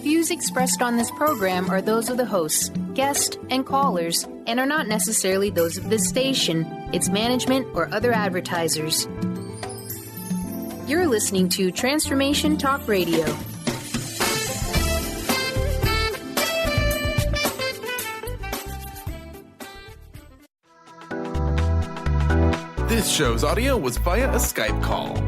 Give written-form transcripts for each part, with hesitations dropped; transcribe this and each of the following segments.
Views expressed on this program are those of the hosts, guests, and callers, and are not necessarily those of this station, its management, or other advertisers. You're listening to Transformation Talk Radio. This show's audio was via a Skype call.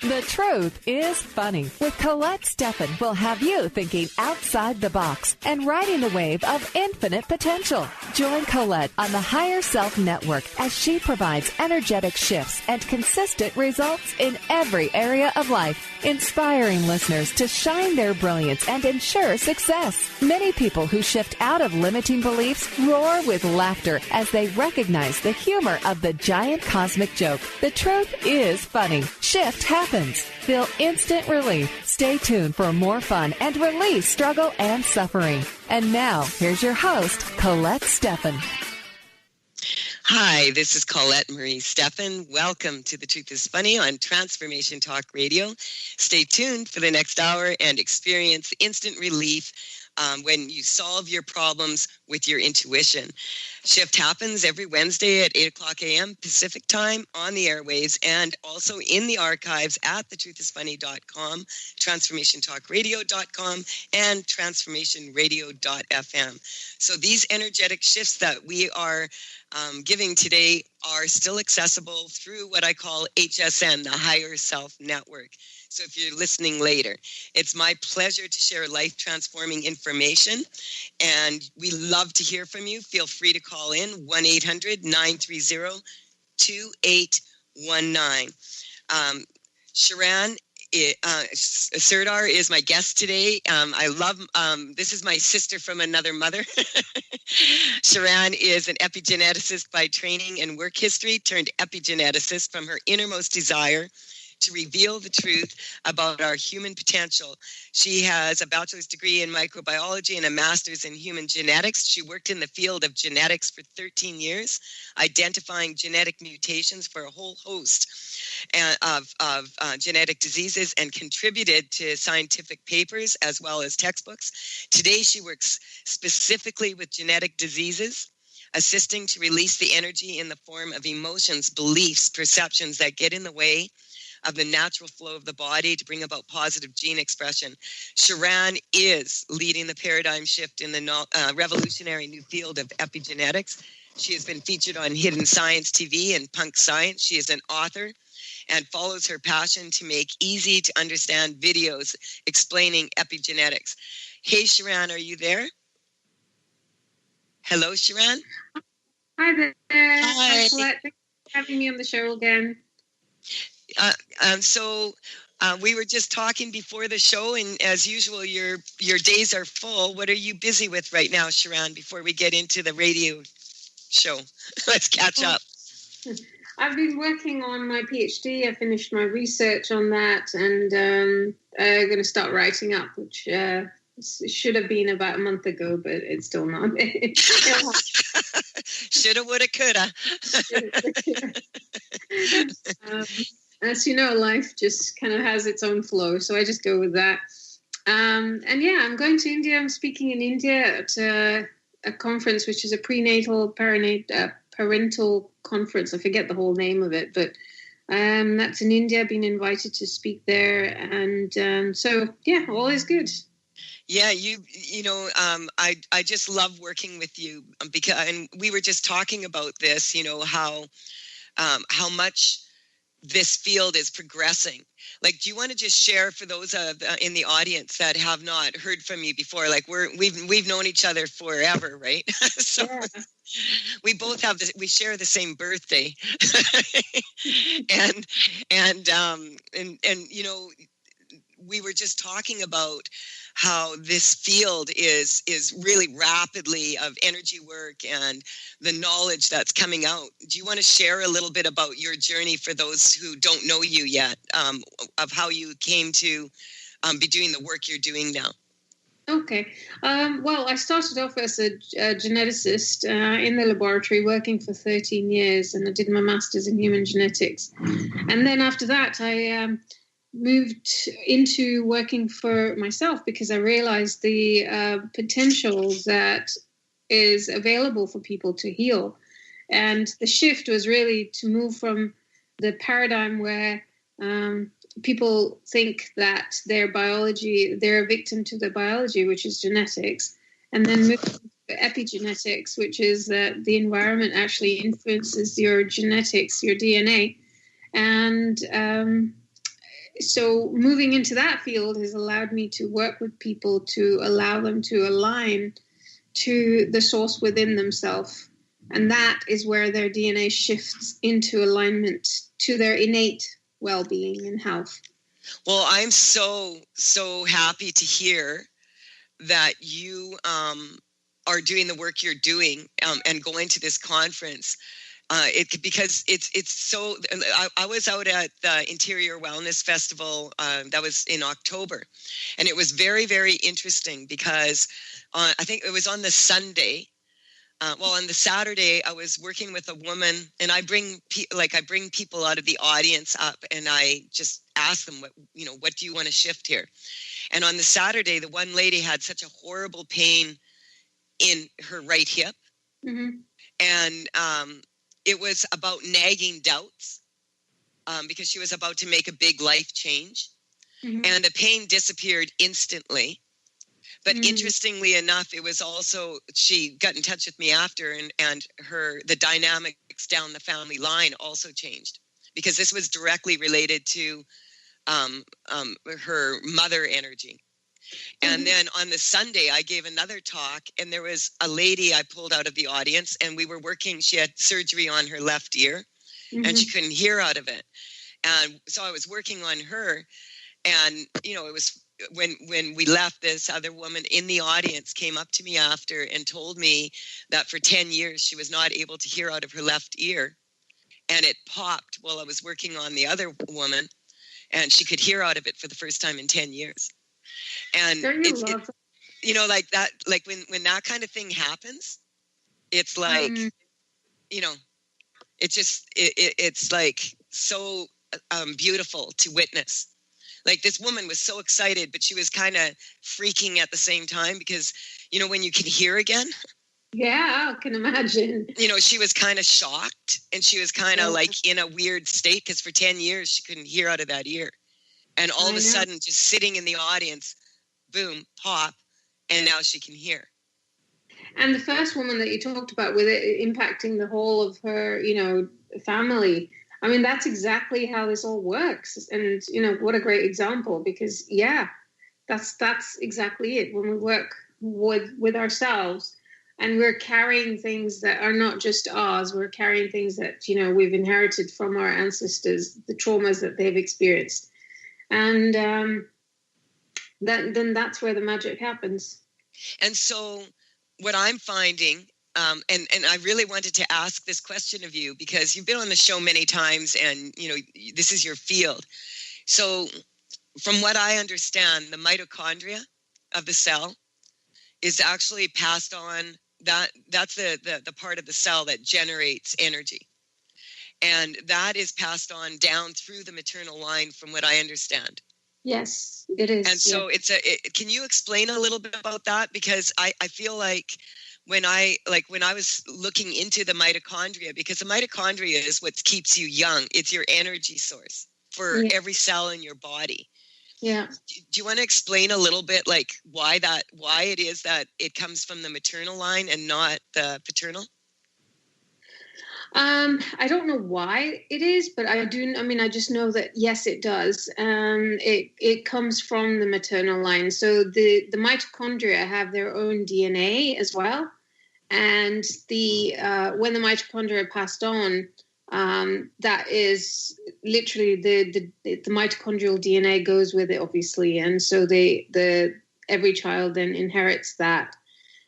The Truth is Funny with Colette Stefan will have you thinking outside the box and riding the wave of infinite potential. Join Colette on the Higher Self Network as she provides energetic shifts and consistent results in every area of life, inspiring listeners to shine their brilliance and ensure success. Many people who shift out of limiting beliefs roar with laughter as they recognize the humor of the giant cosmic joke. The truth is funny. Shift happens. Feel instant relief. Stay tuned for more fun and release struggle and suffering. And now, here's your host, Colette Stefan. Hi, this is Colette Marie Stefan. Welcome to The Truth is Funny on Transformation Talk Radio. Stay tuned for the next hour and experience instant relief when you solve your problems with your intuition. Shift happens every Wednesday at 8 o'clock a.m. Pacific time on the airwaves and also in the archives at thetruthisfunny.com, transformationtalkradio.com, and transformationradio.fm. So these energetic shifts that we are giving today are still accessible through what I call HSN, the Higher Self Network. So if you're listening later, it's my pleasure to share life-transforming information, and we love to hear from you. Feel free to call in 1-800-930-2819. Charan Serdar is my guest today. I love, this is my sister from another mother. Charan is an epigeneticist by training and work history turned epigeneticist from her innermost desire to reveal the truth about our human potential. She has a bachelor's degree in microbiology and a master's in human genetics. She worked in the field of genetics for 13 years, identifying genetic mutations for a whole host of genetic diseases and contributed to scientific papers as well as textbooks. Today, she works specifically with genetic diseases, assisting to release the energy in the form of emotions, beliefs, perceptions that get in the way of the natural flow of the body to bring about positive gene expression. Charan is leading the paradigm shift in the revolutionary new field of epigenetics. She has been featured on Hidden Science TV and Punk Science. She is an author and follows her passion to make easy to understand videos explaining epigenetics. Hey, Charan, are you there? Hello, Charan. Hi there. Hi. Colette. Thanks for having me on the show again. We were just talking before the show, and as usual, your days are full. What are you busy with right now, Charan, before we get into the radio show? Let's catch up. I've been working on my PhD. I finished my research on that, and I'm going to start writing up, which should have been about a month ago, but it's still not. Shoulda, woulda, coulda. As you know, life just kind of has its own flow, so I just go with that. And yeah, I'm going to India. I'm speaking in India at a conference, which is a parental conference. I forget the whole name of it, but that's in India. I've been invited to speak there, and so yeah, all is good. Yeah, I just love working with you because, and we were just talking about this, how much this field is progressing. Like, do you want to just share for those in the audience that have not heard from you before? Like, we've known each other forever, right? So yeah. We both have we share the same birthday, and we were just talking about how this field is really rapidly of energy work and the knowledge that's coming out. Do you want to share a little bit about your journey for those who don't know you yet, of how you came to be doing the work you're doing now? Okay. Well, I started off as a geneticist in the laboratory, working for 13 years, and I did my master's in human genetics. And then after that, I moved into working for myself because I realized the potential that is available for people to heal. And the shift was really to move from the paradigm where people think that they're a victim to their biology, which is genetics, and then move to epigenetics, which is that the environment actually influences your genetics, your DNA. And so moving into that field has allowed me to work with people to allow them to align to the source within themselves. And that is where their DNA shifts into alignment to their innate well-being and health. Well, I'm so happy to hear that you are doing the work you're doing and going to this conference. Because it's so. I was out at the Interior Wellness Festival that was in October, and it was very, very interesting because I think it was on the Sunday. On the Saturday, I was working with a woman, and I bring people out of the audience up, and I just ask them, what do you want to shift here? And on the Saturday, the one lady had such a horrible pain in her right hip, and it was about nagging doubts because she was about to make a big life change, and the pain disappeared instantly. But interestingly enough, it was also, she got in touch with me after, and the dynamics down the family line also changed, because this was directly related to her mother energy. And then on the Sunday, I gave another talk, and there was a lady I pulled out of the audience, and we were working. She had surgery on her left ear, and she couldn't hear out of it. And so I was working on her, and, it was when we left, this other woman in the audience came up to me after and told me that for 10 years she was not able to hear out of her left ear, and it popped while I was working on the other woman, and she could hear out of it for the first time in 10 years. And it's like that, like when that kind of thing happens, it's like, it's like so beautiful to witness. Like, this woman was so excited, but she was kind of freaking at the same time because, when you can hear again. Yeah, I can imagine. She was kind of shocked, and she was kind of like in a weird state because for 10 years she couldn't hear out of that ear. And all of a sudden, just sitting in the audience, boom, pop, and now she can hear. And the first woman that you talked about, with it impacting the whole of her, family, I mean, that's exactly how this all works. And, what a great example, because, that's exactly it. When we work with ourselves and we're carrying things that are not just ours, we're carrying things that, we've inherited from our ancestors, the traumas that they've experienced. And then that's where the magic happens. And so what I'm finding, and I really wanted to ask this question of you because you've been on the show many times and, this is your field. So from what I understand, the mitochondria of the cell is actually passed on. That's the part of the cell that generates energy. And that is passed on down through the maternal line, from what I understand. Yes, it is. And so can you explain a little bit about that? Because I feel like when I was looking into the mitochondria, because the mitochondria is what keeps you young. It's your energy source for every cell in your body. Yeah. Do you want to explain a little bit like why it is that it comes from the maternal line and not the paternal? I don't know why it is, but I just know that, yes, it does. It comes from the maternal line. So the mitochondria have their own DNA as well. And when the mitochondria are passed on, that is literally the mitochondrial DNA goes with it, obviously. And so every child then inherits that.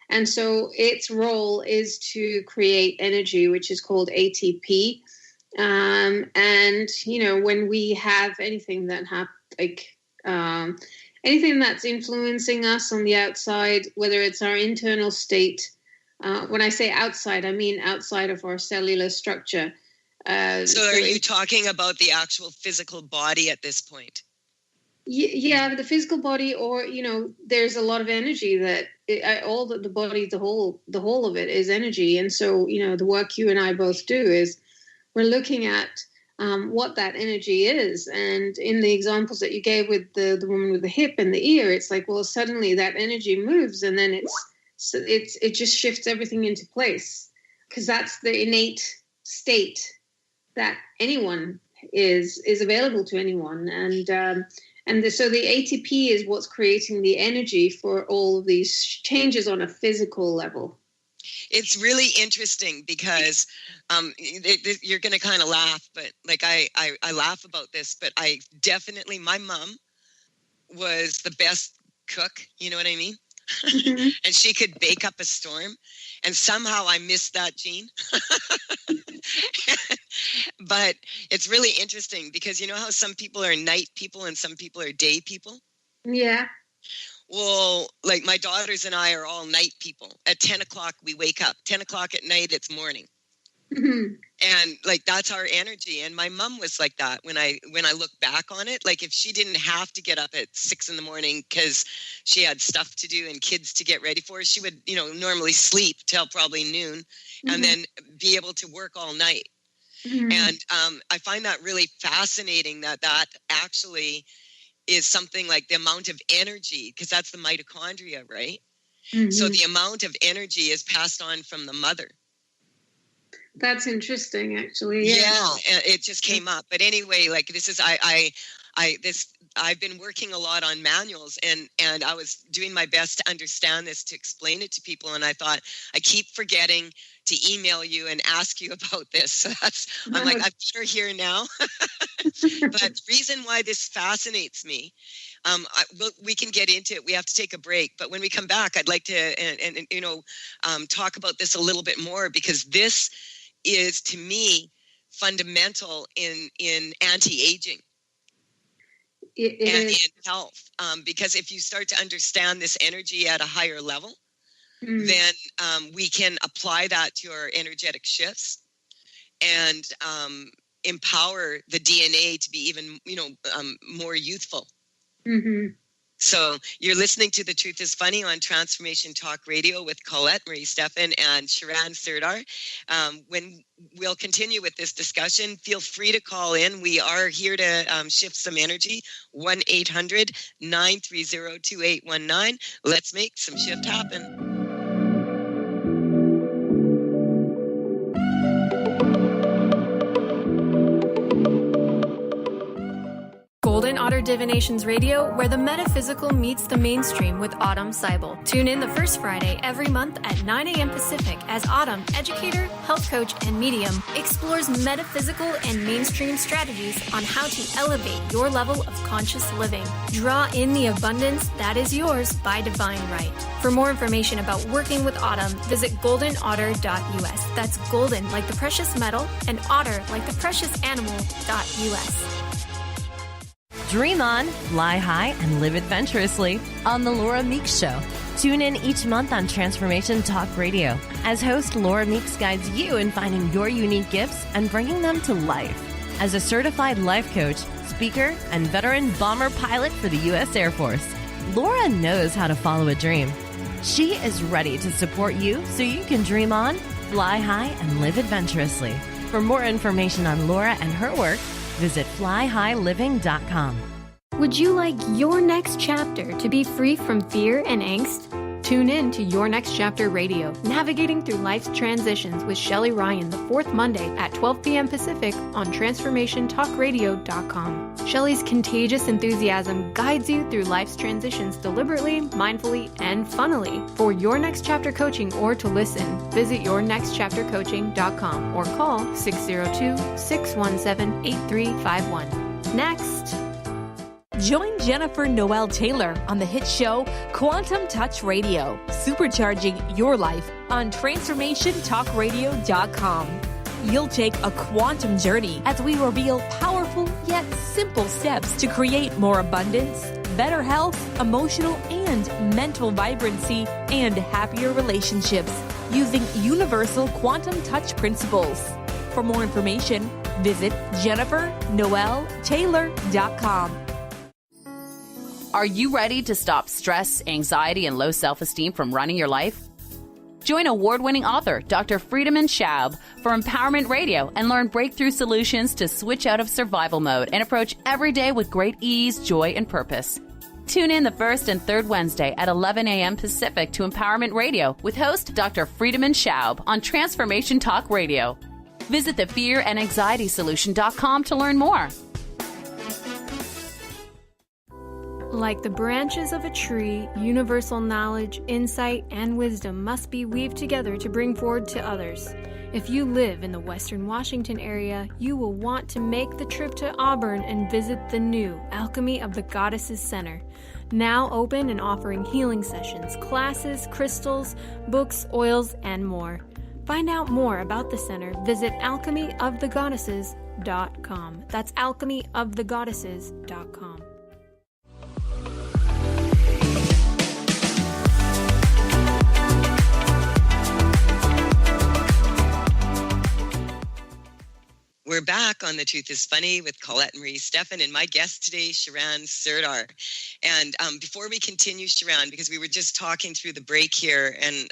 And so its role is to create energy, which is called ATP. And, when we have anything that anything that's influencing us on the outside, whether it's our internal state. When I say outside, I mean outside of our cellular structure. So are you talking about the actual physical body at this point? Yeah, the physical body, or, there's a lot of energy that the body, the whole of it is energy. And so, the work you and I both do is we're looking at what that energy is. And in the examples that you gave with the woman with the hip and the ear, it's like, well, suddenly that energy moves, and then it just shifts everything into place, because that's the innate state that anyone is available to anyone. So the ATP is what's creating the energy for all of these changes on a physical level. It's really interesting because you're going to kind of laugh, but like I laugh about this, but my mom was the best cook. You know what I mean? Mm-hmm. And she could bake up a storm, and somehow I missed that gene. But it's really interesting because you know how some people are night people and some people are day people? Yeah. Well, like my daughters and I are all night people. At 10 o'clock, we wake up. 10 o'clock at night, it's morning. Mm-hmm. And like, that's our energy. And my mom was like that when I look back on it. Like if she didn't have to get up at 6 a.m. because she had stuff to do and kids to get ready for, she would, normally sleep till probably noon, mm-hmm. and then be able to work all night. Mm-hmm. And I find that really fascinating that actually is something like the amount of energy, because that's the mitochondria, right? Mm-hmm. So the amount of energy is passed on from the mother. That's interesting, actually. Yeah, it just came up. But anyway, like this is I've been working a lot on manuals, and I was doing my best to understand this, to explain it to people, and I thought I keep forgetting to email you and ask you about this. So I'm like, I'm better here now. But the reason why this fascinates me, we can get into it. We have to take a break, but when we come back, I'd like to talk about this a little bit more, because this is, to me, fundamental in anti-aging. And in health, because if you start to understand this energy at a higher level, then we can apply that to our energetic shifts and empower the DNA to be even, more youthful. Mm-hmm. So you're listening to The Truth is Funny on Transformation Talk Radio with Colette Marie Stefan and Charan Serdar. When we'll continue with this discussion, feel free to call in. We are here to shift some energy. 1-800-930-2819. Let's make some shift happen. Golden Otter Divinations Radio, where the metaphysical meets the mainstream with Autumn Seibel. Tune in the first Friday every month at 9 a.m. Pacific as Autumn, educator, health coach, and medium, explores metaphysical and mainstream strategies on how to elevate your level of conscious living. Draw in the abundance that is yours by divine right. For more information about working with Autumn, visit goldenotter.us. That's golden like the precious metal and otter like the precious animal.us. Dream on, fly high, and live adventurously on The Laura Meeks Show. Tune in each month on Transformation Talk Radio as host Laura Meeks guides you in finding your unique gifts and bringing them to life. As a certified life coach, speaker, and veteran bomber pilot for the U.S. Air Force, Laura knows how to follow a dream. She is ready to support you so you can dream on, fly high, and live adventurously. For more information on Laura and her work, visit flyhighliving.com. Would you like your next chapter to be free from fear and angst? Tune in to Your Next Chapter Radio, navigating through life's transitions with Shelley Ryan the fourth Monday at 12 p.m. Pacific on TransformationTalkRadio.com. Shelley's contagious enthusiasm guides you through life's transitions deliberately, mindfully, and funnily. For Your Next Chapter coaching or to listen, visit YourNextChapterCoaching.com or call 602-617-8351. Next. Join Jennifer Noel Taylor on the hit show Quantum Touch Radio, supercharging your life on TransformationTalkRadio.com. You'll take a quantum journey as we reveal powerful yet simple steps to create more abundance, better health, emotional and mental vibrancy, and happier relationships using universal quantum touch principles. For more information, visit JenniferNoelTaylor.com. Are you ready to stop stress, anxiety, and low self-esteem from running your life? Join award-winning author Dr. Friedemann Schaub for Empowerment Radio and learn breakthrough solutions to switch out of survival mode and approach every day with great ease, joy, and purpose. Tune in the first and third Wednesday at 11 a.m. Pacific to Empowerment Radio with host Dr. Friedemann Schaub on Transformation Talk Radio. Visit thefearandanxietysolution.com to learn more. Like the branches of a tree, universal knowledge, insight, and wisdom must be weaved together to bring forward to others. If you live in the Western Washington area, you will want to make the trip to Auburn and visit the new Alchemy of the Goddesses Center. Now open and offering healing sessions, classes, crystals, books, oils, and more. Find out more about the center. Visit alchemyofthegoddesses.com. That's alchemyofthegoddesses.com. We're back on The Truth is Funny with Colette Marie Stefan and my guest today, Charan Serdar. And before we continue, Charan, because we were just talking through the break here, and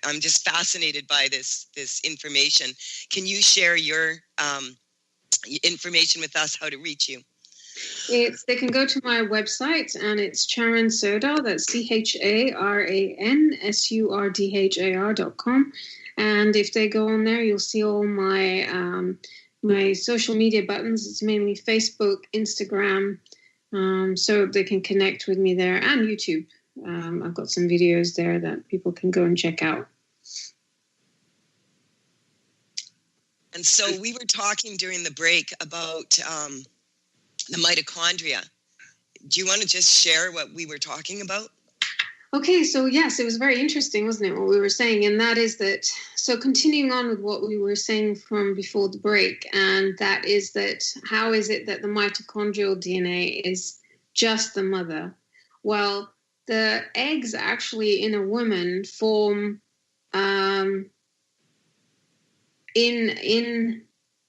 I'm just fascinated by this information. Can you share your information with us, how to reach you? They can go to my website, and it's Charan Serdar, that's CharanSurdar.com. And if they go on there, you'll see all my my social media buttons. It's mainly Facebook, Instagram, so they can connect with me there, and YouTube. I've got some videos there that people can go and check out. And so we were talking during the break about the mitochondria. Do you want to just share what we were talking about? Okay, so yes, it was very interesting, wasn't it, what we were saying? And that is that, so continuing on with what we were saying from before the break, and that is that how is it that the mitochondrial DNA is just the mother? Well, the eggs actually in a woman form in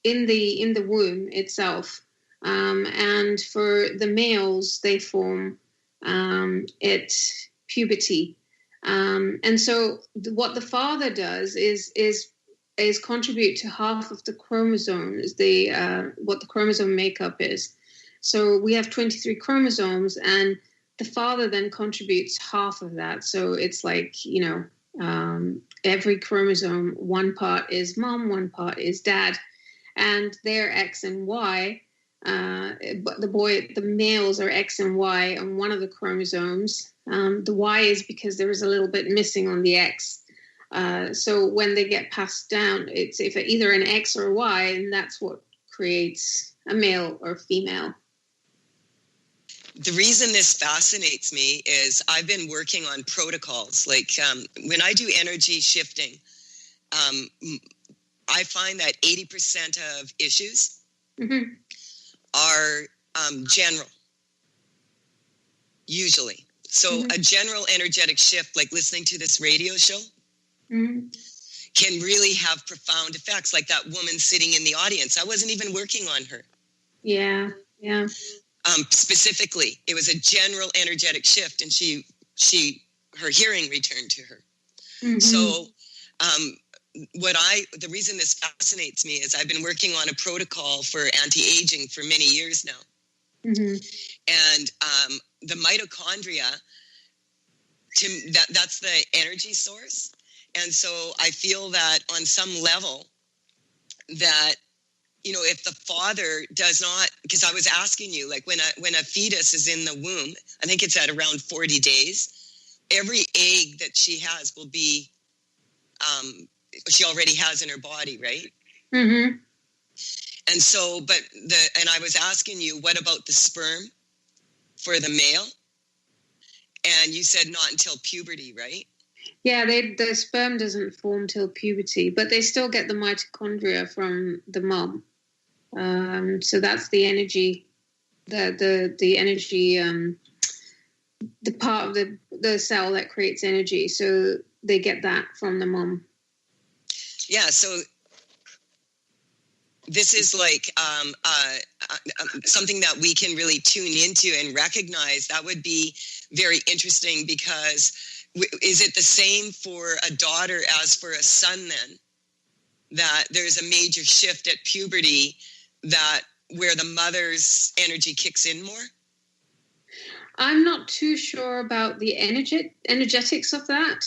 the womb itself, and for the males they form at puberty, and so what the father does is contribute to half of the chromosomes, what the chromosome makeup is. So we have 23 chromosomes, and the father then contributes half of that. So it's like, every chromosome, one part is mom, one part is dad, and they're X and Y. But the males are X and Y on one of the chromosomes. The Y is because there is a little bit missing on the X. So when they get passed down, it's if either an X or a Y, and that's what creates a male or female. The reason this fascinates me is I've been working on protocols. Like when I do energy shifting, I find that 80% of issues are general, usually. So a general energetic shift, like listening to this radio show, can really have profound effects, like that woman sitting in the audience. I wasn't even working on her. Yeah. Specifically, it was a general energetic shift, and her hearing returned to her. So the reason this fascinates me is I've been working on a protocol for anti-aging for many years now. And the mitochondria, that's the energy source. And so I feel that on some level that, if the father does not, because I was asking you, like when a fetus is in the womb, I think it's at around 40 days, every egg that she has will be, she already has in her body, right? And so, and I was asking you, what about the sperm for the male? And you said not until puberty, right? Yeah, the sperm doesn't form till puberty, but they still get the mitochondria from the mom. So that's the energy, the energy the part of the cell that creates energy. So they get that from the mom. Yeah. So this is like something that we can really tune into and recognize. That would be very interesting, because is it the same for a daughter as for a son then? That there's a major shift at puberty where the mother's energy kicks in more? I'm not too sure about the energetics of that.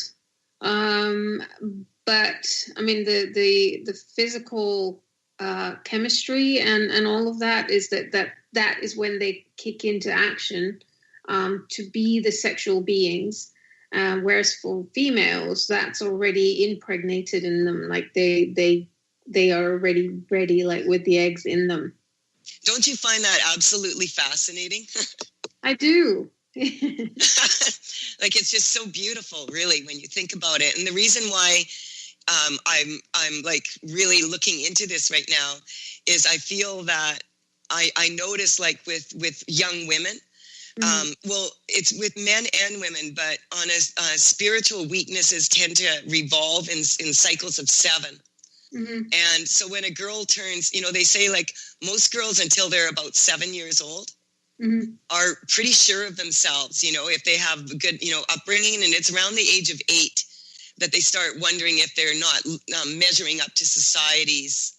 But I mean, the physical chemistry and all of that is that is when they kick into action to be the sexual beings. Whereas for females, that's already impregnated in them. Like they are already ready, like with the eggs in them. Don't you find that absolutely fascinating? I do. Like, it's just so beautiful, really, when you think about it. And the reason why I'm like really looking into this right now is I feel that I notice, like with young women, well, it's with men and women, but on spiritual weaknesses tend to revolve in cycles of 7. Mm-hmm. And so when a girl turns, they say like most girls until they're about 7 years old are pretty sure of themselves, if they have a good, upbringing, and it's around the age of 8 that they start wondering if they're not measuring up to society's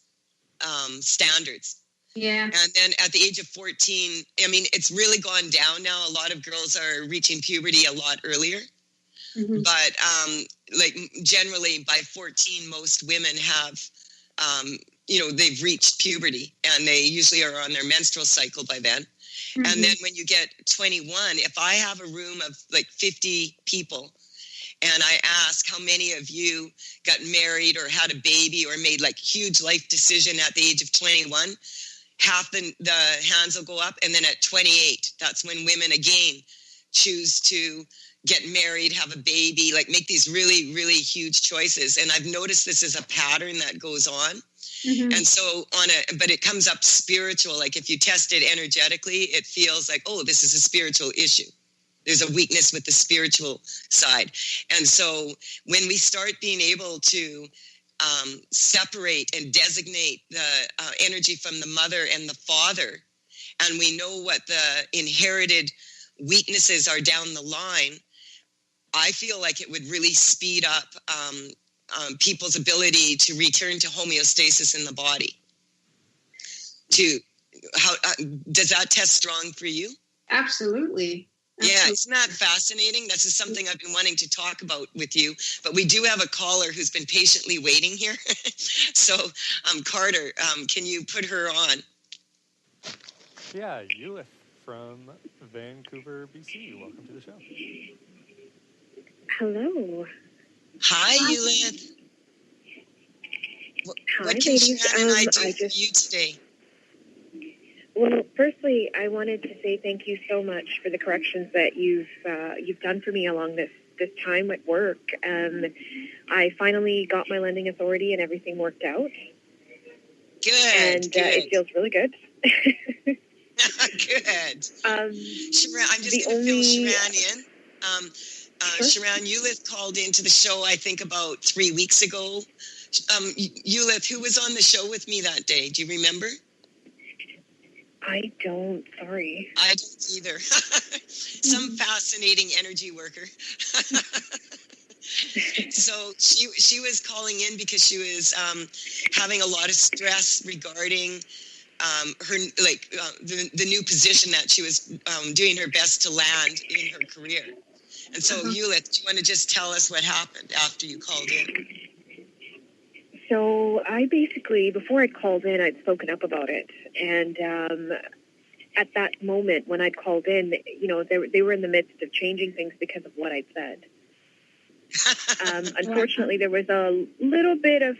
standards. Yeah. And then at the age of 14, I mean, it's really gone down now. A lot of girls are reaching puberty a lot earlier. Mm-hmm. But like generally by 14, most women have, they've reached puberty, and they usually are on their menstrual cycle by then. Mm-hmm. And then when you get 21, if I have a room of like 50 people and I ask how many of you got married or had a baby or made like huge life decision at the age of 21, half the hands will go up. And then at 28, that's when women again choose to get married, have a baby, like make these really, really huge choices. And I've noticed this is a pattern that goes on. Mm-hmm. And so but it comes up spiritual. Like if you test it energetically, it feels like, oh, this is a spiritual issue. There's a weakness with the spiritual side. And so when we start being able to separate and designate the energy from the mother and the father, and we know what the inherited weaknesses are down the line, I feel like it would really speed up people's ability to return to homeostasis in the body. Does that test strong for you? Absolutely. Yeah, isn't that fascinating? This is something I've been wanting to talk about with you, but we do have a caller who's been patiently waiting here. So, Carter, can you put her on? Yeah, Eulith from Vancouver, BC. Welcome to the show. Hello. Hi, Eulith. Hi, what can Sharon and I do for you today? Well, firstly, I wanted to say thank you so much for the corrections that you've done for me along this time at work. I finally got my lending authority and everything worked out. Good. And it feels really good. Good. Sharon, I'm just going to fill Sharon in. Sure. Charan, Eulith called into the show, I think, about 3 weeks ago. Eulith, who was on the show with me that day? Do you remember? I don't. Sorry. I don't either. Some fascinating energy worker. So she was calling in because she was having a lot of stress regarding her the new position that she was doing her best to land in her career. And so, Eulith, do you want to just tell us what happened after you called in? So I basically, before I called in, I'd spoken up about it. And at that moment when I'd called in, they were in the midst of changing things because of what I'd said. Unfortunately, there was a little bit of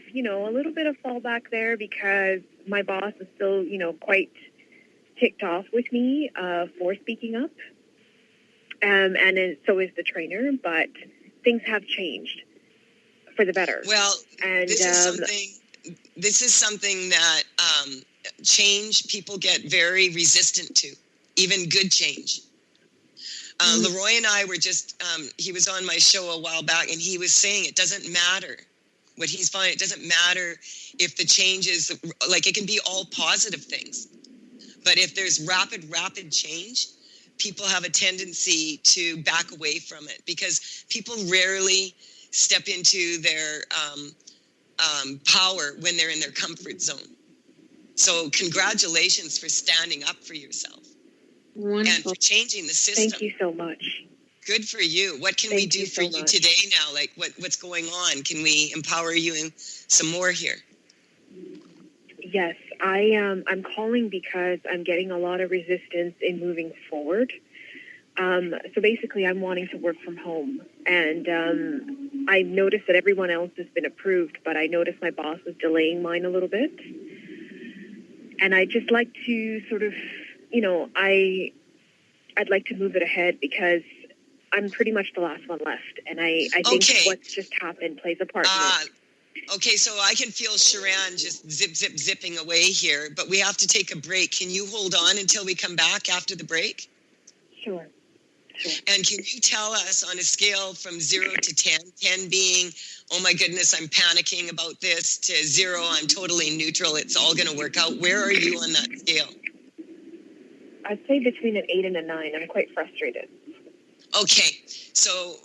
fallback there because my boss is still, quite ticked off with me for speaking up. And so is the trainer, but things have changed for the better. Well, and this is something that change people get very resistant to, even good change. Leroy and I were just, he was on my show a while back, and he was saying it doesn't matter what he's finding. It doesn't matter if the change is, like, it can be all positive things. But if there's rapid change, people have a tendency to back away from it because people rarely step into their power when they're in their comfort zone. So congratulations for standing up for yourself. Wonderful. And for changing the system. Thank you so much. Good for you. What can we do for you today now? Like what's going on? Can we empower you some more here? Yes, I'm calling because I'm getting a lot of resistance in moving forward. So basically, I'm wanting to work from home, and I noticed that everyone else has been approved, but I noticed my boss was delaying mine a little bit. And I'd just like to sort of, I'd like to move it ahead because I'm pretty much the last one left, and I think what's just happened plays a part in it. Okay, so I can feel Charan just zipping away here, but we have to take a break. Can you hold on until we come back after the break? Sure. And can you tell us on a scale from 0 to 10, 10 being, oh my goodness, I'm panicking about this, to 0, I'm totally neutral, it's all going to work out. Where are you on that scale? I'd say between an 8 and a 9. I'm quite frustrated. Okay, so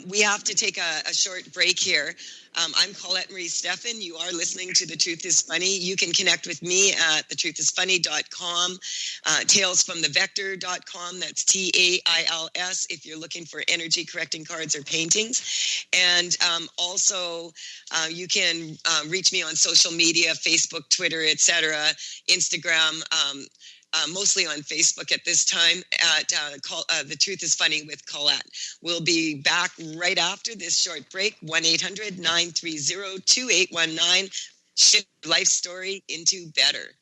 we have to take a short break here. I'm Colette Marie Stefan. You are listening to The Truth is Funny. You can connect with me at thetruthisfunny.com, talesfromthevector.com. That's TAILS if you're looking for energy correcting cards or paintings. And also you can reach me on social media, Facebook, Twitter, etc., Instagram, mostly on Facebook at this time at The Truth is Funny with Colette. We'll be back right after this short break. 1-800-930-2819. Shift your life story into better.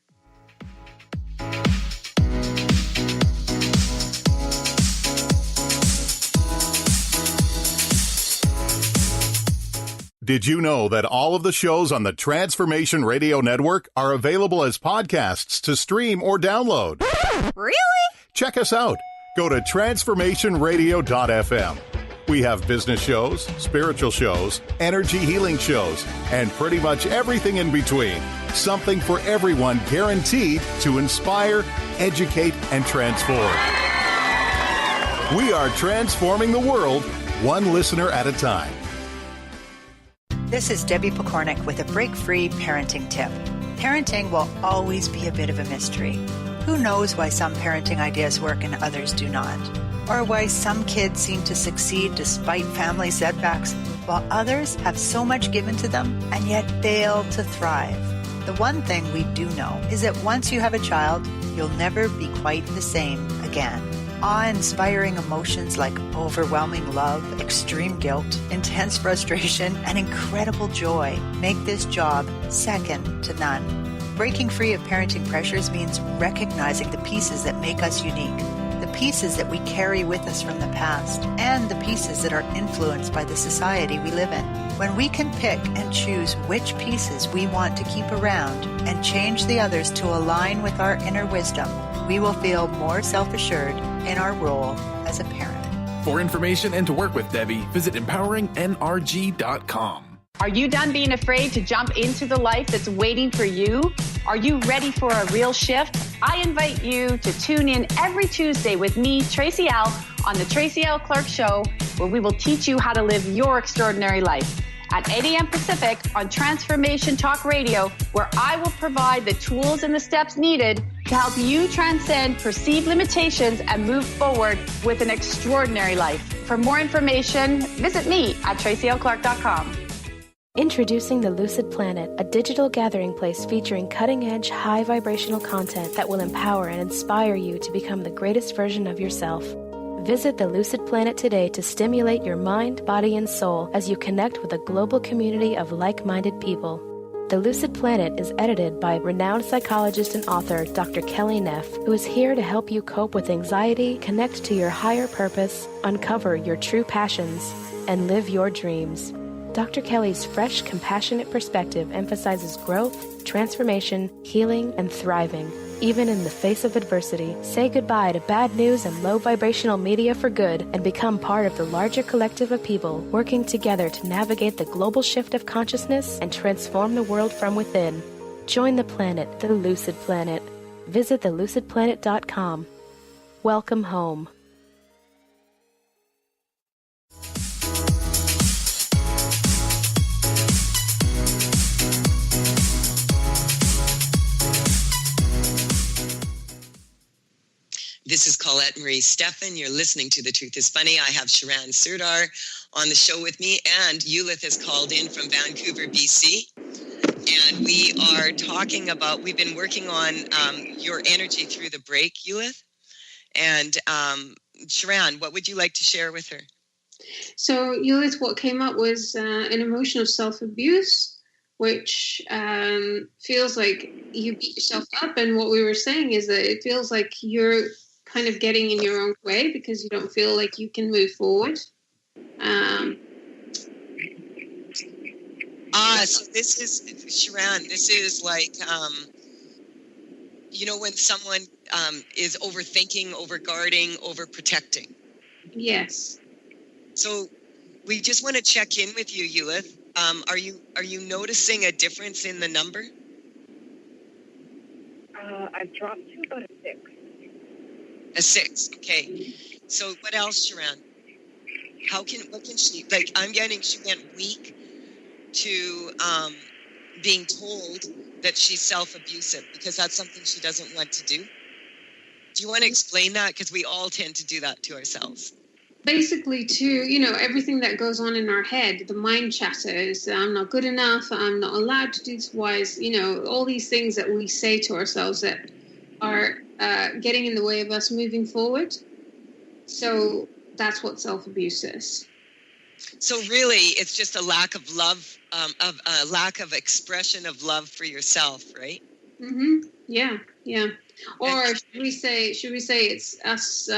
Did you know that all of the shows on the Transformation Radio Network are available as podcasts to stream or download? Really? Check us out. Go to transformationradio.fm. We have business shows, spiritual shows, energy healing shows, and pretty much everything in between. Something for everyone, guaranteed to inspire, educate, and transform. We are transforming the world, one listener at a time. This is Debbie Pokornik with a break-free parenting tip. Parenting will always be a bit of a mystery. Who knows why some parenting ideas work and others do not? Or why some kids seem to succeed despite family setbacks, while others have so much given to them and yet fail to thrive. The one thing we do know is that once you have a child, you'll never be quite the same again. Awe-inspiring emotions like overwhelming love, extreme guilt, intense frustration, and incredible joy make this job second to none. Breaking free of parenting pressures means recognizing the pieces that make us unique, the pieces that we carry with us from the past, and the pieces that are influenced by the society we live in. When we can pick and choose which pieces we want to keep around and change the others to align with our inner wisdom, we will feel more self-assured in our role as a parent. For information and to work with Debbie, visit empoweringnrg.com. Are you done being afraid to jump into the life that's waiting for you? Are you ready for a real shift? I invite you to tune in every Tuesday with me, Tracy L., on the Tracy L. Clark Show, where we will teach you how to live your extraordinary life. At 8 a.m. Pacific on Transformation Talk Radio, where I will provide the tools and the steps needed to help you transcend perceived limitations and move forward with an extraordinary life. For more information, visit me at tracylclark.com. Introducing the Lucid Planet, a digital gathering place featuring cutting-edge, high-vibrational content that will empower and inspire you to become the greatest version of yourself. Visit the Lucid Planet today to stimulate your mind, body, and soul as you connect with a global community of like-minded people. The Lucid Planet is edited by renowned psychologist and author Dr. Kelly Neff, who is here to help you cope with anxiety, connect to your higher purpose, uncover your true passions, and live your dreams. Dr. Kelly's fresh, compassionate perspective emphasizes growth, transformation, healing, and thriving. Even in the face of adversity, say goodbye to bad news and low vibrational media for good and become part of the larger collective of people working together to navigate the global shift of consciousness and transform the world from within. Join the planet, the Lucid Planet. Visit thelucidplanet.com. Welcome home. This is Colette Marie Stefan. You're listening to The Truth is Funny. I have Charan Surdar on the show with me, and Ulith has called in from Vancouver, BC. And we are talking about, we've been working on your energy through the break, Ulith. And Charan, what would you like to share with her? So, Ulith, what came up was an emotion of self-abuse, which feels like you beat yourself up. And what we were saying is that it feels like you're kind of getting in your own way because you don't feel like you can move forward. So this is, Charan, this is like, when someone is overthinking, overguarding, overprotecting. Yes. So we just want to check in with you, Ulith. Are you noticing a difference in the number? I've dropped to about a 6. A 6, okay. So what else, Charan? What can she, like, she went weak to being told that she's self-abusive because that's something she doesn't want to do. Do you want to explain that? Because we all tend to do that to ourselves. Basically, everything that goes on in our head, the mind chatter is, I'm not good enough, I'm not allowed to do this, wise, all these things that we say to ourselves that are getting in the way of us moving forward. So that's what self-abuse is. So really, it's just a lack of love, a lack of expression of love for yourself, right? Mm-hmm. Yeah. Or should we say it's us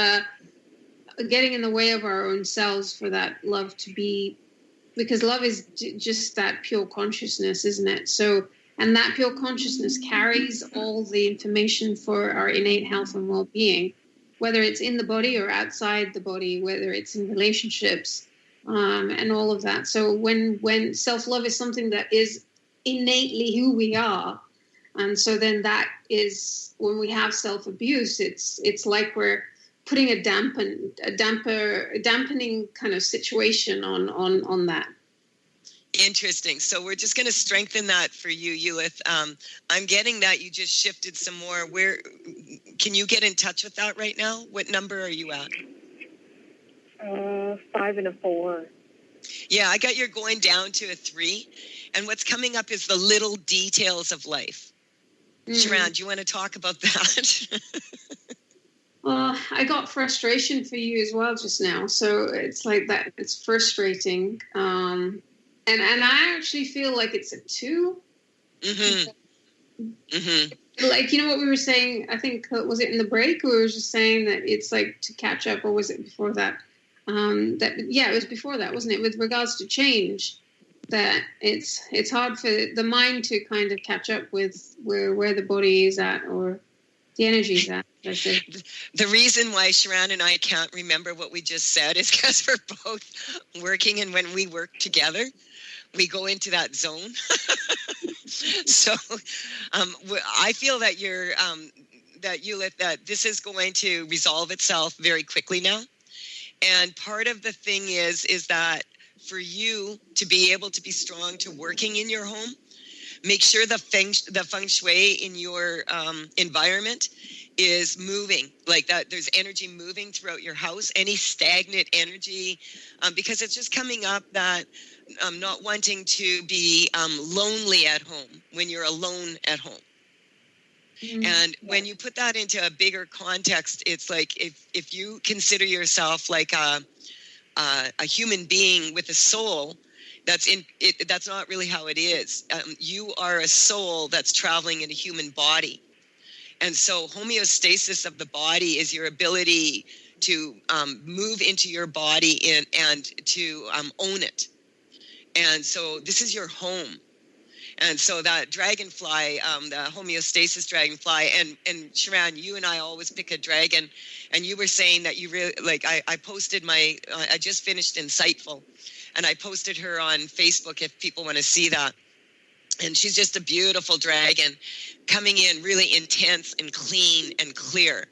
getting in the way of our own selves for that love to be, because love is just that pure consciousness, isn't it? So, and that pure consciousness carries all the information for our innate health and well-being, whether it's in the body or outside the body, whether it's in relationships, and all of that. So when self-love is something that is innately who we are, and so then that is when we have self-abuse, it's like we're putting a dampening kind of situation on that. Interesting. So we're just going to strengthen that for you, Ulith. I'm getting that you just shifted some more. Where can you get in touch with that right now? What number are you at? 5 and a 4. Yeah, I got you're going down to a 3. And what's coming up is the little details of life. Charan, do you want to talk about that? Well, I got frustration for you as well just now. So it's like that. It's frustrating. And I actually feel like it's a 2. Mm-hmm. Mm-hmm. Like, what we were saying, I think, was it in the break? Or we were just saying that it's like to catch up, or was it before that? It was before that, wasn't it? With regards to change, that it's hard for the mind to kind of catch up with where the body is at, or the energy is at. The reason why Charan and I can't remember what we just said is because we're both working, and when we work together, we go into that zone. So I feel that that this is going to resolve itself very quickly now. And part of the thing is that for you to be able to be strong to working in your home, make sure the feng shui in your environment is moving, like that. There's energy moving throughout your house, any stagnant energy, because it's just coming up that not wanting to be lonely at home when you're alone at home. Mm-hmm. And when you put that into a bigger context, it's like if you consider yourself like a human being with a soul, that's not really how it is. You are a soul that's traveling in a human body. And so homeostasis of the body is your ability to move into your body and to own it. And so this is your home. And so that dragonfly, the homeostasis dragonfly, and Charan, you and I always pick a dragon. And you were saying that you really, like, I posted I just finished Insightful, and I posted her on Facebook if people want to see that. And she's just a beautiful dragon coming in really intense and clean and clear.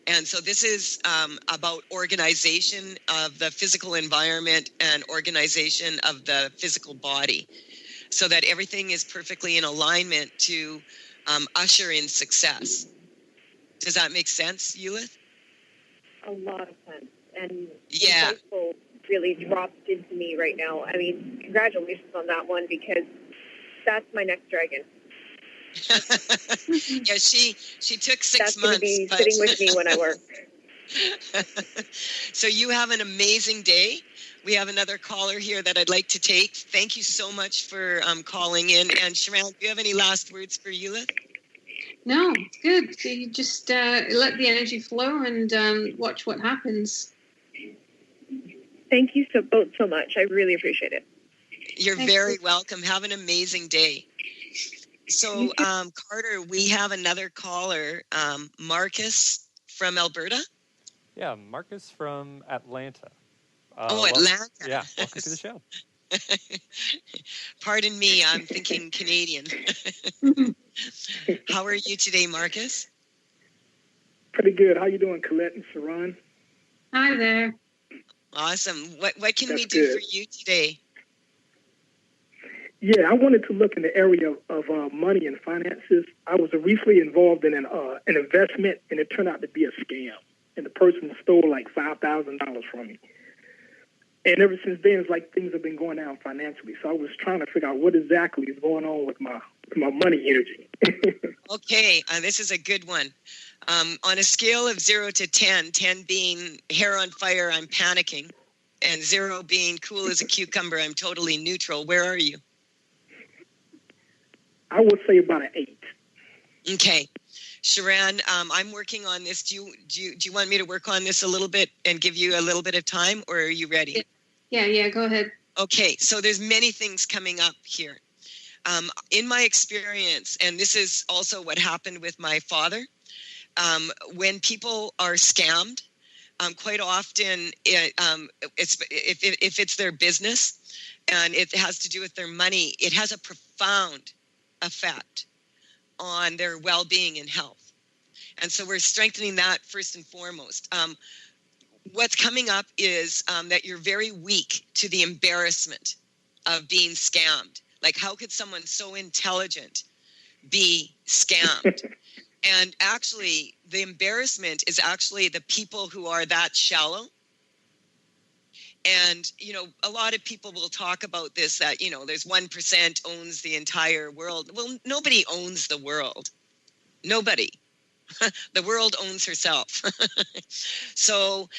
And so this is about organization of the physical environment and organization of the physical body, so that everything is perfectly in alignment to usher in success. Does that make sense, Eulith? A lot of sense. And yeah, Insightful really dropped into me right now. I mean, congratulations on that one, because that's my next dragon. Yeah, she took 6 That's months. Be sitting with me when I work. So you have an amazing day. We have another caller here that I'd like to take. Thank you so much for calling in. And Charan, do you have any last words for Eulith? No, it's good. So you just let the energy flow and watch what happens. Thank you both so much. I really appreciate it. You're very welcome. Have an amazing day. So, Carter, we have another caller, Marcus from Alberta. Yeah, Marcus from Atlanta. Atlanta. Yeah, welcome to the show. Pardon me, I'm thinking Canadian. How are you today, Marcus? Pretty good. How you doing, Colette and Charan? Hi there. Awesome. What can we That's do good. for you today? Yeah, I wanted to look in the area of money and finances. I was recently involved in an investment, and it turned out to be a scam. And the person stole like $5,000 from me. And ever since then, it's like things have been going down financially. So I was trying to figure out what exactly is going on with my money energy. Okay, this is a good one. On a scale of 0 to 10, 10 being hair on fire, I'm panicking, and 0 being cool as a cucumber, I'm totally neutral. Where are you? I would say about an 8. Okay. Charan, I'm working on this. Do you want me to work on this a little bit and give you a little bit of time, or are you ready? Yeah, go ahead. Okay, so there's many things coming up here. In my experience, and this is also what happened with my father, when people are scammed, quite often if it's their business and it has to do with their money, it has a profound effect on their well-being and health. And so we're strengthening that first and foremost. What's coming up is that you're very weak to the embarrassment of being scammed. Like, how could someone so intelligent be scammed? And actually, the embarrassment is actually the people who are that shallow. And, a lot of people will talk about this, that, there's 1% owns the entire world. Well, nobody owns the world. Nobody. The world owns herself. So,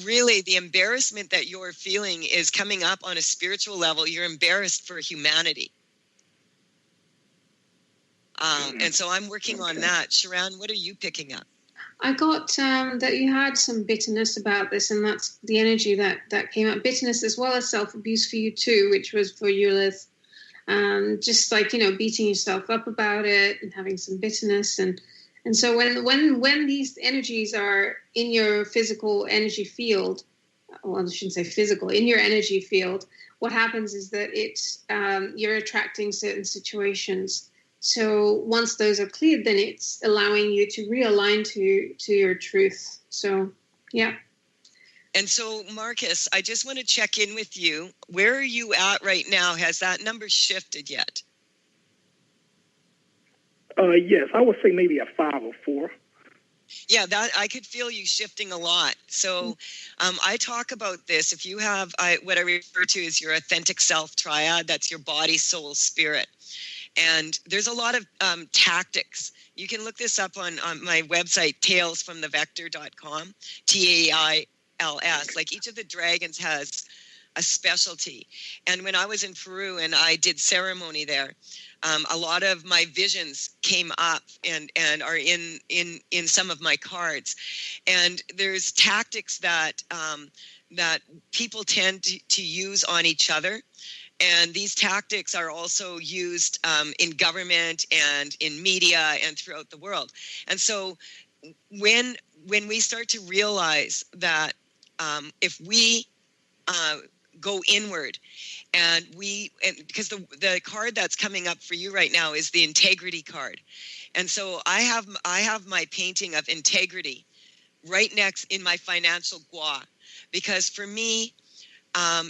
really the embarrassment that you're feeling is coming up on a spiritual level. You're embarrassed for humanity. And so I'm working on that. Charan, what are you picking up? I got that you had some bitterness about this, and that's the energy that came up. Bitterness as well as self-abuse for you too, which was for Eulith. Just like, beating yourself up about it and having some bitterness. And so when these energies are in your physical energy field, well, I shouldn't say physical, in your energy field, what happens is that you're attracting certain situations. So once those are cleared, then it's allowing you to realign to your truth. So, yeah. And so, Marcus, I just want to check in with you. Where are you at right now? Has that number shifted yet? Yes, I would say maybe a 5 or 4. Yeah, that I could feel you shifting a lot. So I talk about this. If you have what I refer to as your authentic self triad, that's your body, soul, spirit. And there's a lot of tactics. You can look this up on my website, talesfromthevector.com, TAILS. Like, each of the dragons has a specialty. And when I was in Peru and I did ceremony there, a lot of my visions came up and are in some of my cards. And there's tactics that people tend to use on each other. And these tactics are also used in government and in media and throughout the world. And so when we start to realize that if we go inward and because the card that's coming up for you right now is the integrity card. And so I have my painting of integrity right next in my financial gua, because for me,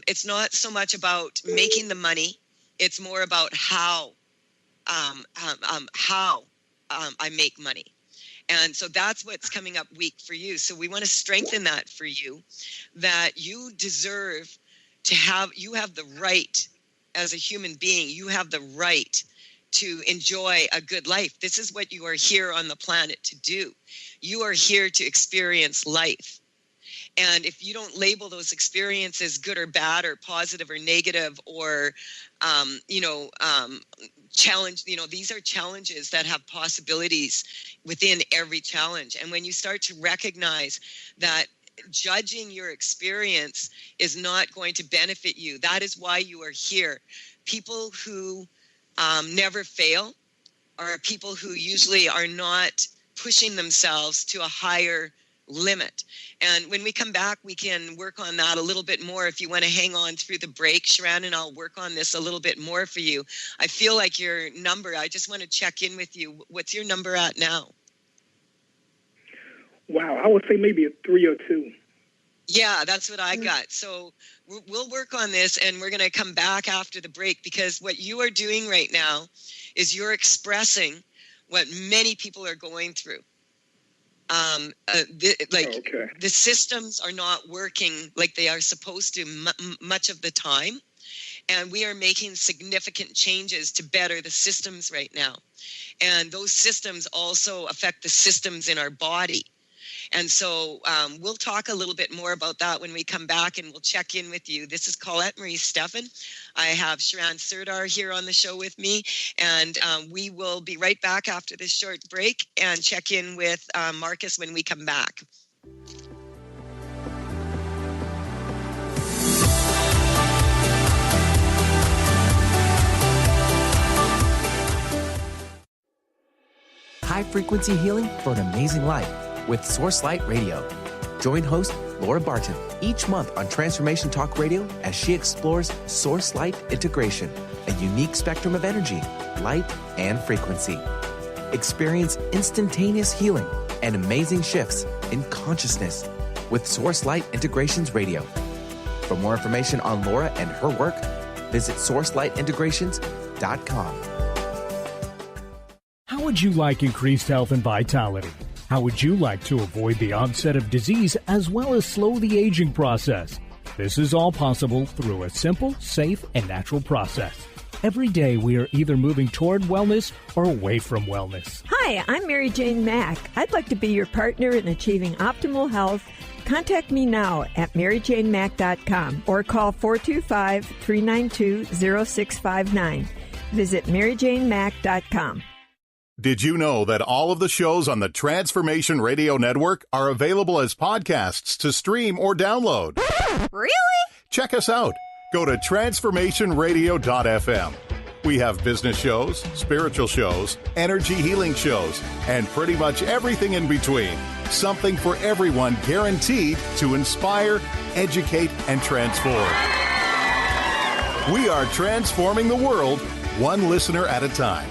it's not so much about making the money. It's more about how I make money. And so that's what's coming up week for you. So we want to strengthen that for you, that you deserve to have the right as a human being. You have the right to enjoy a good life. This is what you are here on the planet to do. You are here to experience life. And if you don't label those experiences good or bad or positive or negative or, challenge, these are challenges that have possibilities within every challenge. And when you start to recognize that judging your experience is not going to benefit you, that is why you are here. People who never fail are people who usually are not pushing themselves to a higher limit. And when we come back, we can work on that a little bit more. If you want to hang on through the break, Charan and I'll work on this a little bit more for you. I feel like your number, I just want to check in with you. What's your number at now? Wow, I would say maybe a 302. Yeah, that's what I got. So we'll work on this, and we're going to come back after the break, because what you are doing right now is you're expressing what many people are going through. The systems are not working like they are supposed to much of the time. And we are making significant changes to better the systems right now. And those systems also affect the systems in our body. And so we'll talk a little bit more about that when we come back, and we'll check in with you. This is Colette Marie Stefan. I have Charan Serdar here on the show with me, and we will be right back after this short break and check in with Marcus when we come back. High-frequency healing for an amazing life with Source Light Radio. Join host Laura Barton each month on Transformation Talk Radio as she explores Source Light integration, a unique spectrum of energy, light, and frequency. Experience instantaneous healing and amazing shifts in consciousness with Source Light Integrations Radio. For more information on Laura and her work, visit sourcelightintegrations.com. How would you like increased health and vitality? How would you like to avoid the onset of disease as well as slow the aging process? This is all possible through a simple, safe, and natural process. Every day we are either moving toward wellness or away from wellness. Hi, I'm Mary Jane Mack. I'd like to be your partner in achieving optimal health. Contact me now at maryjanemack.com or call 425-392-0659. Visit maryjanemack.com. Did you know that all of the shows on the Transformation Radio Network are available as podcasts to stream or download? Really? Check us out. Go to transformationradio.fm. We have business shows, spiritual shows, energy healing shows, and pretty much everything in between. Something for everyone, guaranteed to inspire, educate, and transform. We are transforming the world, one listener at a time.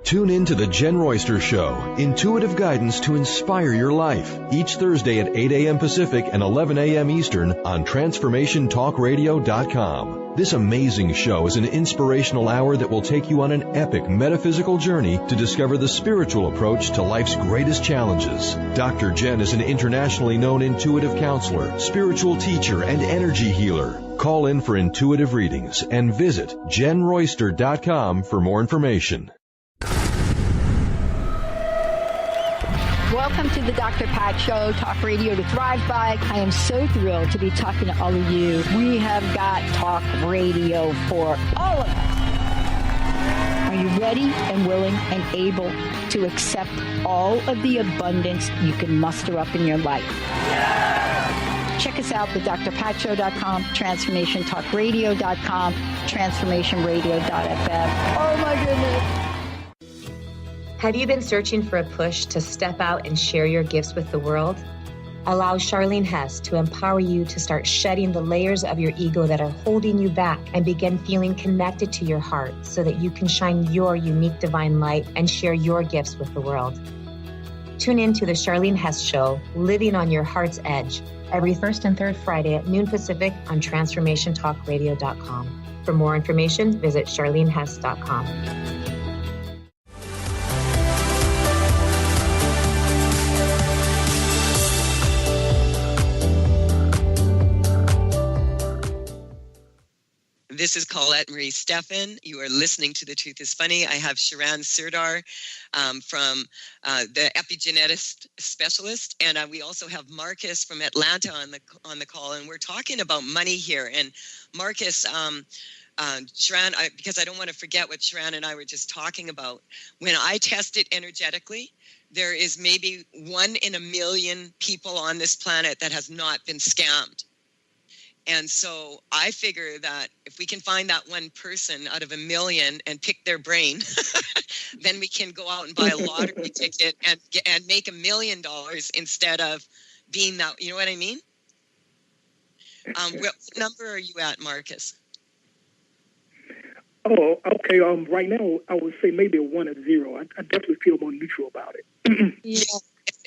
Tune in to The Jen Royster Show, intuitive guidance to inspire your life, each Thursday at 8 a.m. Pacific and 11 a.m. Eastern on TransformationTalkRadio.com. This amazing show is an inspirational hour that will take you on an epic metaphysical journey to discover the spiritual approach to life's greatest challenges. Dr. Jen is an internationally known intuitive counselor, spiritual teacher, and energy healer. Call in for intuitive readings and visit JenRoyster.com for more information. Welcome to the Dr. Pat Show, Talk Radio to Thrive By. I am so thrilled to be talking to all of you. We have got talk radio for all of us. Are you ready and willing and able to accept all of the abundance you can muster up in your life? Check us out at drpatshow.com, transformationtalkradio.com, transformationradio.fm. Oh my goodness. Have you been searching for a push to step out and share your gifts with the world? Allow Charlene Hess to empower you to start shedding the layers of your ego that are holding you back and begin feeling connected to your heart so that you can shine your unique divine light and share your gifts with the world. Tune in to the Charlene Hess Show, Living on Your Heart's Edge, every first and third Friday at noon Pacific on TransformationTalkRadio.com. For more information, visit CharleneHess.com. This is Colette Marie Stefan. You are listening to The Truth is Funny. I have Charan Surdar from the epigenetic specialist, and we also have Marcus from Atlanta on the call, and we're talking about money here. And Marcus, Charan, because I don't want to forget what Charan and I were just talking about. When I test it energetically, there is maybe 1 in a million people on this planet that has not been scammed. And so I figure that if we can find that one person out of a million and pick their brain, then we can go out and buy a lottery ticket and make $1 million instead of being that, you know what I mean? What number are you at, Marcus? Oh, okay. Right now, I would say maybe a 1 or 0. I definitely feel more neutral about it. Yeah.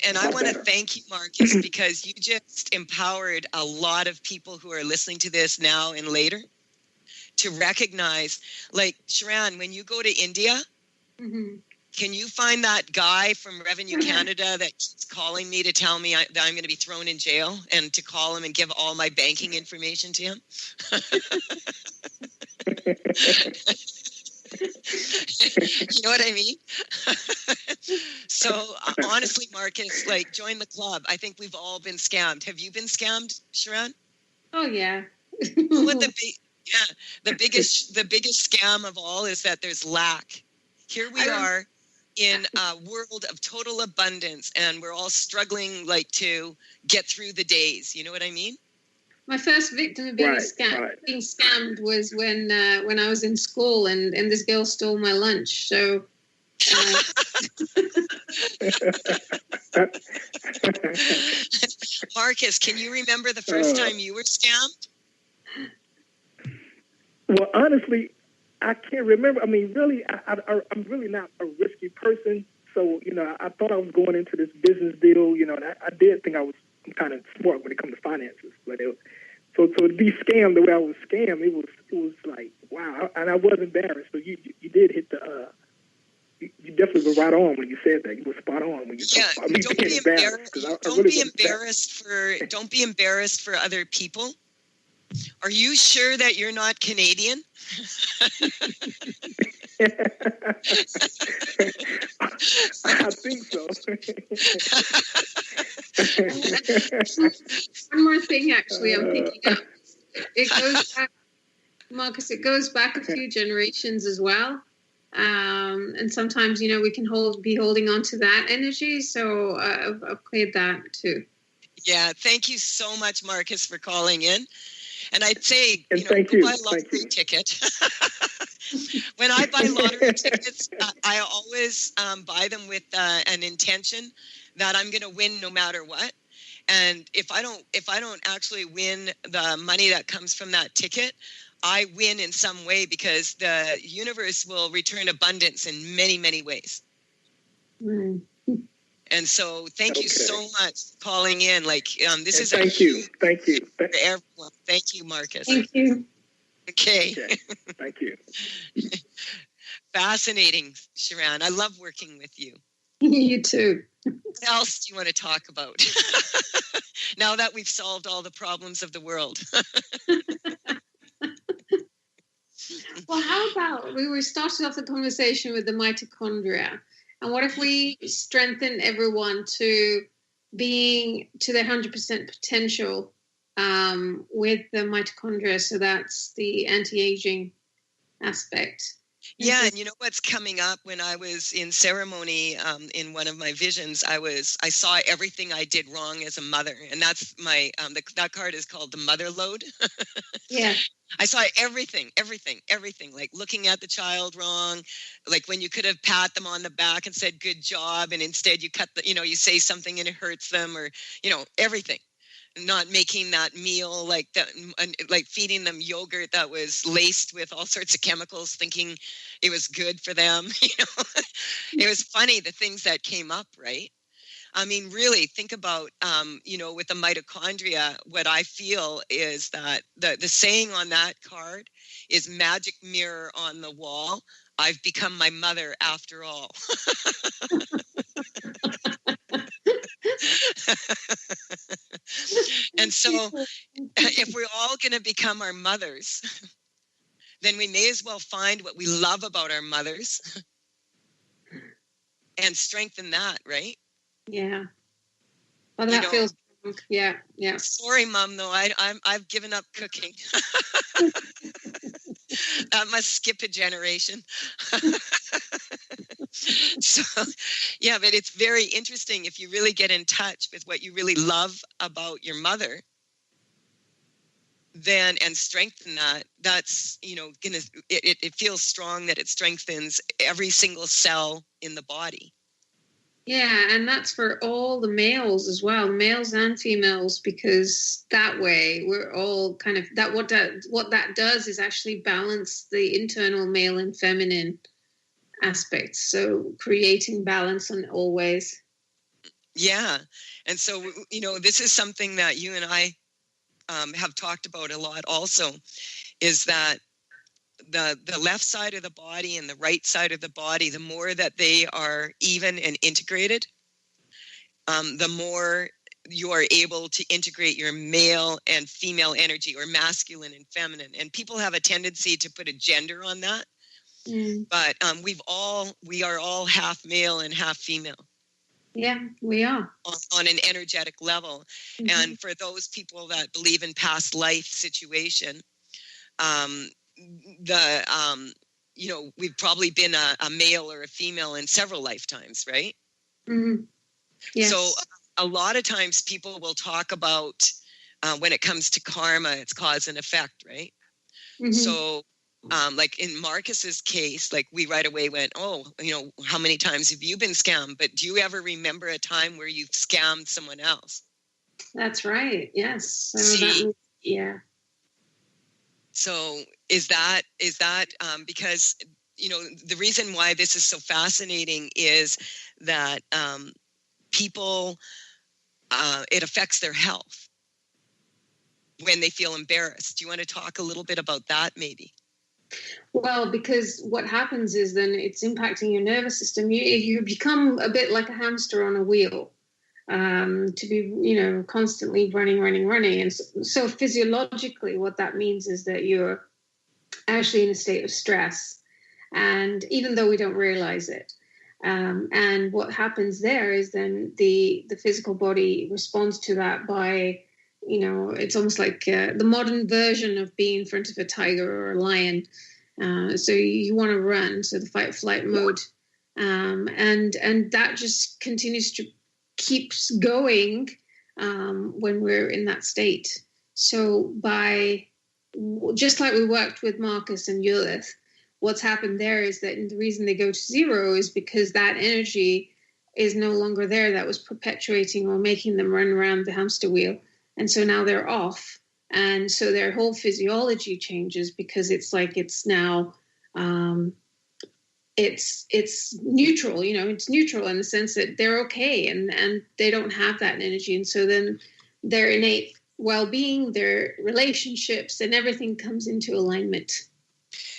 And I want to thank you, Marcus, because you just empowered a lot of people who are listening to this now and later to recognize, like, Charan, when you go to India, can you find that guy from Revenue Canada that keeps calling me to tell me that I'm going to be thrown in jail, and to call him and give all my banking information to him? You know what I mean? So honestly, Marcus, like, join the club. I think we've all been scammed. Have you been scammed, Charan? Oh yeah. What the biggest scam of all is that there's lack. Here we are in a world of total abundance, and we're all struggling, like, to get through the days. You know what I mean? My first victim of being scammed was when I was in school, and this girl stole my lunch. So, Marcus, can you remember the first time you were scammed? Well, honestly, I can't remember. I mean, really, I'm really not a risky person. So, you know, I thought I was going into this business deal, you know, and I did think I'm kind of smart when it comes to finances, but so to be scammed the way I was scammed, it was like, wow. And I was embarrassed. So you did hit the, you definitely were right on when you said that. You were spot on when you talked about me being embarrassed. Don't be embarrassed for other people. Are you sure that you're not Canadian? I think so. One more thing, actually, I'm thinking of. It goes back, Marcus, it goes back a few generations as well. And sometimes, you know, we can be holding on to that energy. So I've cleared that too. Yeah. Thank you so much, Marcus, for calling in. And I'd say, buy a lottery ticket. When I buy lottery tickets, I always buy them with an intention that I'm going to win no matter what. And if I don't actually win the money that comes from that ticket, I win in some way, because the universe will return abundance in many, many ways. Mm. And so thank you so much for calling in. Like, this is thank you for everyone. Thank you, Marcus. Thank you. Okay. Thank you. Fascinating, Charan. I love working with you. You too. What else do you want to talk about? Now that we've solved all the problems of the world. Well, how about we started off the conversation with the mitochondria, and what if we strengthen everyone to being to their 100% potential with the mitochondria? So that's the anti-aging aspect. Yeah, and you know what's coming up? When I was in ceremony, in one of my visions, I saw everything I did wrong as a mother, and that's my that card is called the mother load. Yeah. I saw everything, like looking at the child wrong, like when you could have pat them on the back and said good job, and instead you you say something and it hurts them, or everything. Not making that meal, like that, like feeding them yogurt that was laced with all sorts of chemicals, thinking it was good for them. It was funny, the things that came up, right? I mean, really think about, with the mitochondria, what I feel is that the saying on that card is magic mirror on the wall. I've become my mother after all. And so if we're all going to become our mothers, then we may as well find what we love about our mothers and strengthen that, right? Yeah. Well, that feels, yeah. Sorry, Mom, though, I've given up cooking. That must skip a generation. So, yeah, but it's very interesting if you really get in touch with what you really love about your mother, then, and strengthen that. That's, it feels strong that it strengthens every single cell in the body. Yeah, and that's for all the males as well, males and females, because that way we're all kind of that. What that does is actually balance the internal male and feminine aspects. So creating balance in all ways. Yeah, and so this is something that you and I have talked about a lot. Also, is that the left side of the body and the right side of the body, the more that they are even and integrated, the more you are able to integrate your male and female energy, or masculine and feminine. And people have a tendency to put a gender on that. But we are all half male and half female. Yeah, we are. On an energetic level. Mm-hmm. And for those people that believe in past life situation, we've probably been a male or a female in several lifetimes, right? Mm-hmm. Yes. So a lot of times people will talk about when it comes to karma, it's cause and effect, right? Mm-hmm. So like in Marcus's case, like we right away went, how many times have you been scammed? But do you ever remember a time where you've scammed someone else? That's right. Yes. So yeah. So is that because, the reason why this is so fascinating is that people, it affects their health when they feel embarrassed. Do you want to talk a little bit about that maybe? Well, because what happens is then it's impacting your nervous system. You become a bit like a hamster on a wheel, to be, constantly running. And so physiologically, what that means is that you're actually in a state of stress. And even though we don't realize it, and what happens there is then the physical body responds to that by, it's almost like the modern version of being in front of a tiger or a lion. So you want to run, so the fight flight mode, and that just continues to keeps going when we're in that state. So just like we worked with Marcus and Eulith, what's happened there is that the reason they go to zero is because that energy is no longer there that was perpetuating or making them run around the hamster wheel. And so now they're off. And so their whole physiology changes because it's like it's now it's neutral, it's neutral in the sense that they're okay and they don't have that energy. And so then their innate well-being, their relationships, and everything comes into alignment.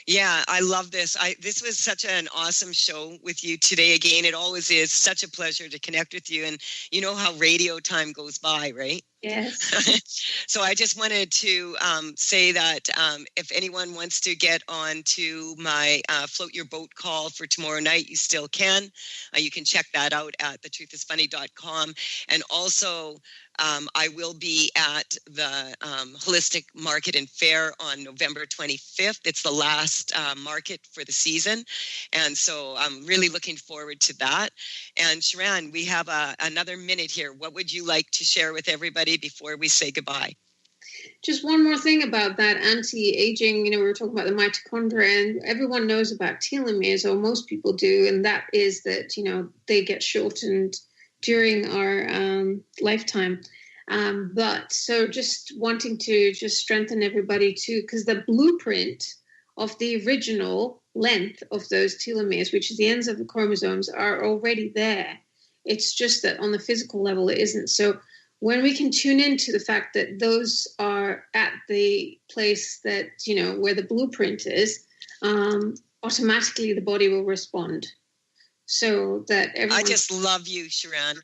Yeah, I love this. This was such an awesome show with you today. Again, it always is such a pleasure to connect with you. And you know how radio time goes by, right? Yes. So I just wanted to say that if anyone wants to get on to my Float Your Boat call for tomorrow night, you still can. You can check that out at thetruthisfunny.com. And also, I will be at the Holistic Market and Fair on November 25th. It's the last market for the season. And so I'm really looking forward to that. And Charan, we have another minute here. What would you like to share with everybody before we say goodbye? Just one more thing about that anti-aging. We were talking about the mitochondria, and everyone knows about telomeres, or most people do, and that is that, they get shortened during our lifetime. But so just wanting to just strengthen everybody too, because the blueprint of the original length of those telomeres, which is the ends of the chromosomes, are already there. It's just that on the physical level, it isn't. So when we can tune into the fact that those are at the place that, where the blueprint is, automatically the body will respond. So that everyone... I just love you, Charan.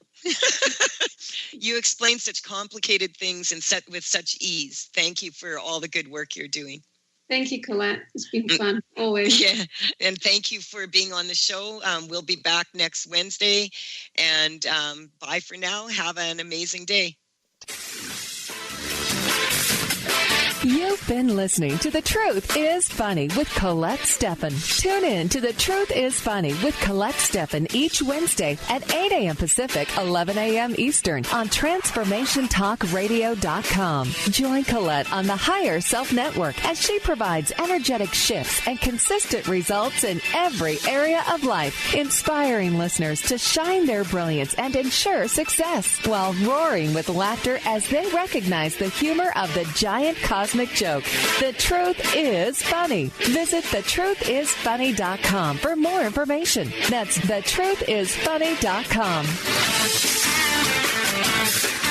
You explain such complicated things with such ease. Thank you for all the good work you're doing. Thank you, Colette. It's been fun, always. Yeah, and thank you for being on the show. We'll be back next Wednesday. And bye for now. Have an amazing day. You've been listening to The Truth is Funny with Colette Stefan. Tune in to The Truth is Funny with Colette Stefan each Wednesday at 8 a.m. Pacific, 11 a.m. Eastern on TransformationTalkRadio.com. Join Colette on the Higher Self Network as she provides energetic shifts and consistent results in every area of life, inspiring listeners to shine their brilliance and ensure success while roaring with laughter as they recognize the humor of the giant cosmic joke. The Truth is Funny. Visit thetruthisfunny.com for more information. That's thetruthisfunny.com.